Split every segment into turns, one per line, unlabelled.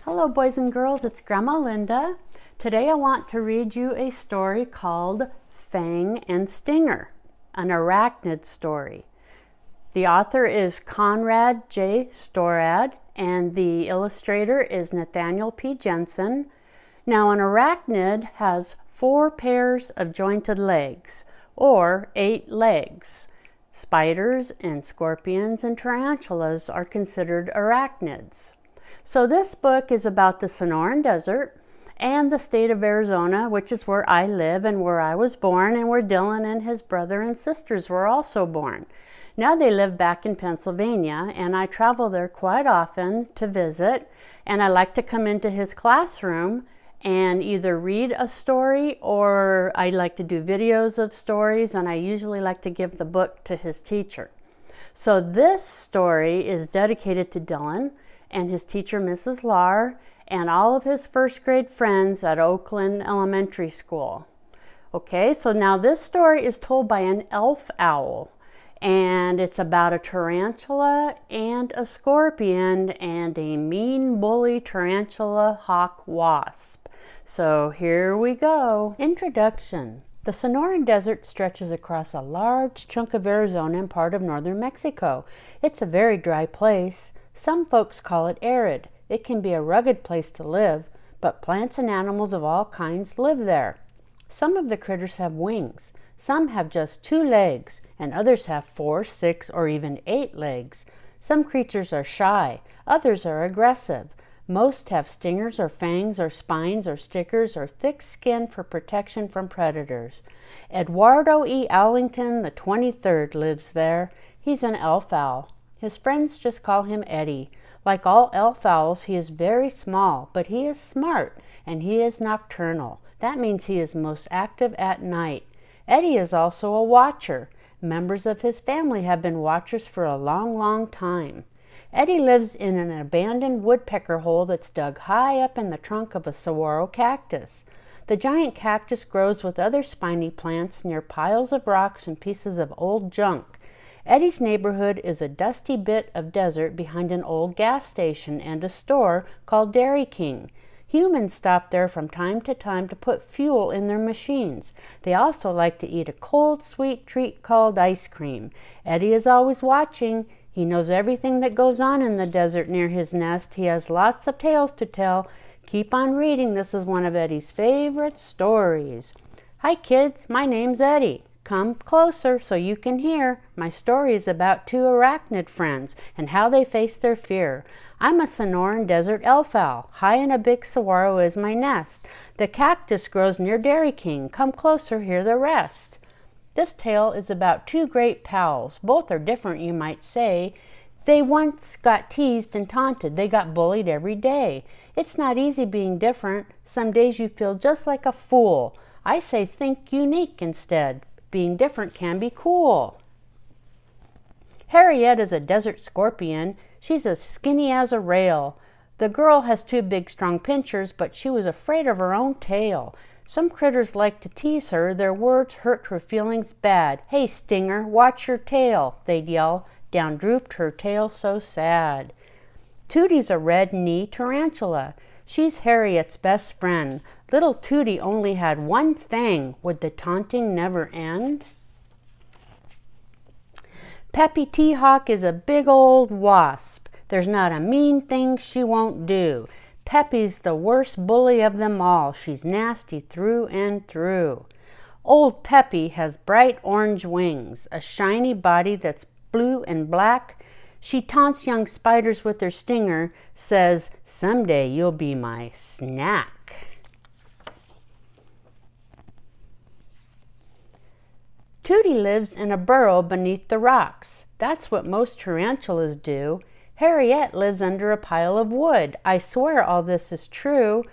Hello boys and girls, it's Grandma Linda. Today I want to read you a story called Fang and Stinger, an arachnid story. The author is Conrad J. Storad and the illustrator is Nathaniel P. Jensen. Now an arachnid has 4 pairs of jointed legs, or 8 legs. Spiders and scorpions and tarantulas are considered arachnids. So this book is about the Sonoran Desert and the state of Arizona, which is where I live and where I was born and where Dylan and his brother and sisters were also born. Now they live back in Pennsylvania and I travel there quite often to visit, and I like to come into his classroom and either read a story or I like to do videos of stories, and I usually like to give the book to his teacher. So this story is dedicated to Dylan and his teacher, Mrs. Lahr, and all of his first grade friends at Oakland Elementary School. Okay, so now this story is told by an elf owl, and it's about a tarantula and a scorpion and a mean bully tarantula hawk wasp. So here we go. Introduction. The Sonoran Desert stretches across a large chunk of Arizona and part of northern Mexico. It's a very dry place. Some folks call it arid. It can be a rugged place to live, but plants and animals of all kinds live there. Some of the critters have wings. Some have just 2 legs, and others have 4, 6, or even 8 legs. Some creatures are shy. Others are aggressive. Most have stingers or fangs or spines or stickers or thick skin for protection from predators. Eduardo E. Owlington, the 23rd, lives there. He's an elf owl. His friends just call him Eddie. Like all elf owls, he is very small, but he is smart, and he is nocturnal. That means he is most active at night. Eddie is also a watcher. Members of his family have been watchers for a long, long time. Eddie lives in an abandoned woodpecker hole that's dug high up in the trunk of a saguaro cactus. The giant cactus grows with other spiny plants near piles of rocks and pieces of old junk. Eddie's neighborhood is a dusty bit of desert behind an old gas station and a store called Dairy King. Humans stop there from time to time to put fuel in their machines. They also like to eat a cold, sweet treat called ice cream. Eddie is always watching. He knows everything that goes on in the desert near his nest. He has lots of tales to tell. Keep on reading. This is one of Eddie's favorite stories. Hi kids, my name's Eddie. Come closer so you can hear. My story is about 2 arachnid friends and how they face their fear. I'm a Sonoran Desert elf owl. High in a big saguaro is my nest. The cactus grows near Dairy King. Come closer, hear the rest. This tale is about 2 great pals. Both are different, you might say. They once got teased and taunted. They got bullied every day. It's not easy being different. Some days you feel just like a fool. I say think unique instead. Being different can be cool. Harriet is a desert scorpion. She's as skinny as a rail. The girl has 2 big strong pinchers, but she was afraid of her own tail. Some critters like to tease her. Their words hurt her feelings bad. Hey Stinger, watch your tail, they'd yell. Down drooped her tail so sad. Tootie's a red knee tarantula. She's Harriet's best friend. Little Tootie only had 1 fang. Would the taunting never end? Peppy T-Hawk is a big old wasp. There's not a mean thing she won't do. Peppy's the worst bully of them all. She's nasty through and through. Old Peppy has bright orange wings, a shiny body that's blue and black. She taunts young spiders with her stinger, says, someday you'll be my snack. Tootie lives in a burrow beneath the rocks. That's what most tarantulas do. Harriet lives under a pile of wood. I swear all this is true.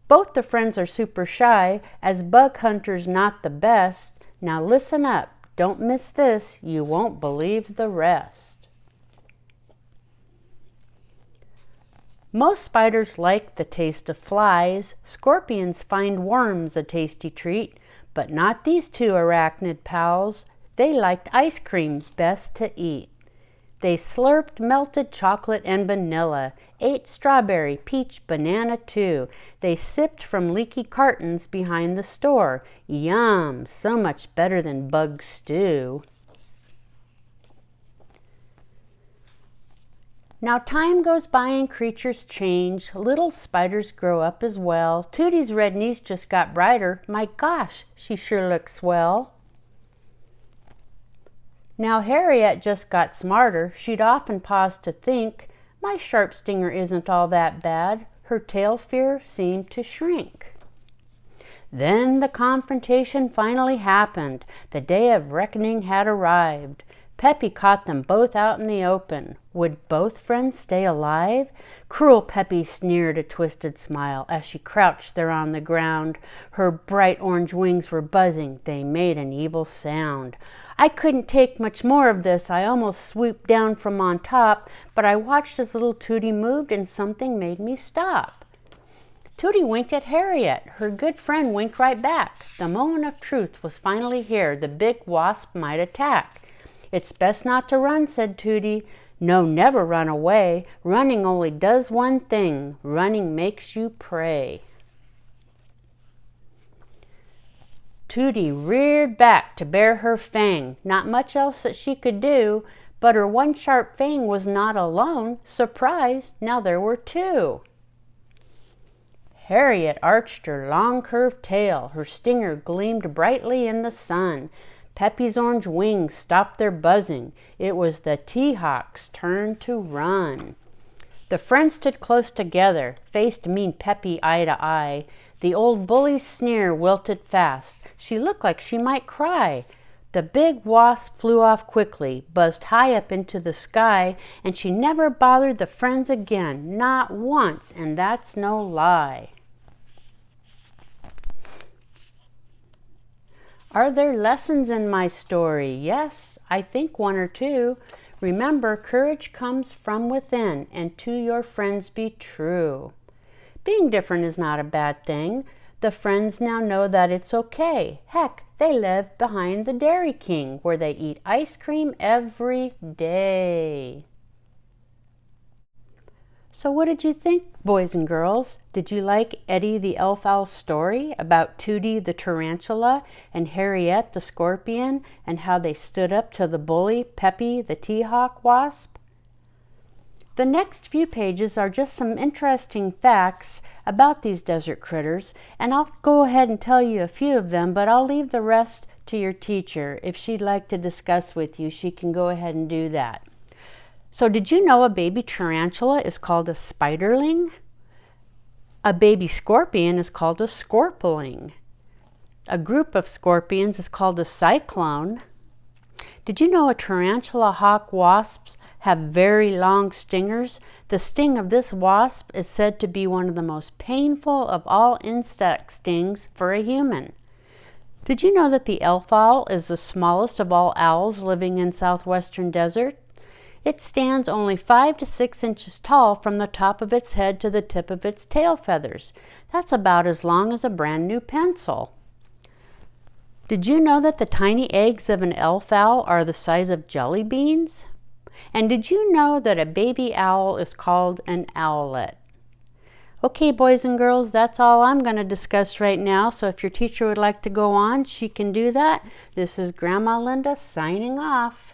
Both the friends are super shy, as bug hunters not the best. Now listen up. Don't miss this. You won't believe the rest. Most spiders like the taste of flies. Scorpions find worms a tasty treat, but not these 2 arachnid pals. They liked ice cream best to eat. They slurped melted chocolate and vanilla, ate strawberry, peach, banana too. They sipped from leaky cartons behind the store. Yum, so much better than bug stew. Now time goes by and creatures change. Little spiders grow up as well. Tootie's red niece just got brighter. My gosh, she sure looks swell. Now Harriet just got smarter. She'd often pause to think, my sharp stinger isn't all that bad. Her tail fear seemed to shrink. Then the confrontation finally happened. The day of reckoning had arrived. Peppy caught them both out in the open. Would both friends stay alive? Cruel Peppy sneered a twisted smile as she crouched there on the ground. Her bright orange wings were buzzing. They made an evil sound. I couldn't take much more of this. I almost swooped down from on top, but I watched as little Tootie moved and something made me stop. Tootie winked at Harriet. Her good friend winked right back. The moment of truth was finally here. The big wasp might attack. It's best not to run, said Tootie. No, never run away. Running only does one thing. Running makes you prey. Tootie reared back to bare her fang. Not much else that she could do, but her one sharp fang was not alone. Surprise, now there were two. Harriet arched her long curved tail. Her stinger gleamed brightly in the sun. Peppy's orange wings stopped their buzzing. It was the T-Hawk's turn to run. The friends stood close together, faced mean Peppy eye to eye. The old bully's sneer wilted fast. She looked like she might cry. The big wasp flew off quickly, buzzed high up into the sky, and she never bothered the friends again, not once, and that's no lie. Are there lessons in my story? Yes, I think one or two. Remember, courage comes from within, and to your friends be true. Being different is not a bad thing. The friends now know that it's okay. Heck, they live behind the Dairy King, where they eat ice cream every day. So what did you think, boys and girls? Did you like Eddie the Elf Owl's story about Tootie the Tarantula and Harriet the Scorpion and how they stood up to the bully Peppy the T-Hawk Wasp? The next few pages are just some interesting facts about these desert critters, and I'll go ahead and tell you a few of them, but I'll leave the rest to your teacher. If she'd like to discuss with you, she can go ahead and do that. So did you know a baby tarantula is called a spiderling? A baby scorpion is called a scorpiling. A group of scorpions is called a cyclone. Did you know a tarantula hawk wasps have very long stingers? The sting of this wasp is said to be one of the most painful of all insect stings for a human. Did you know that the elf owl is the smallest of all owls living in southwestern desert? It stands only 5 to 6 inches tall from the top of its head to the tip of its tail feathers. That's about as long as a brand new pencil. Did you know that the tiny eggs of an elf owl are the size of jelly beans? And did you know that a baby owl is called an owlet? Okay, boys and girls, that's all I'm going to discuss right now. So if your teacher would like to go on, she can do that. This is Grandma Linda signing off.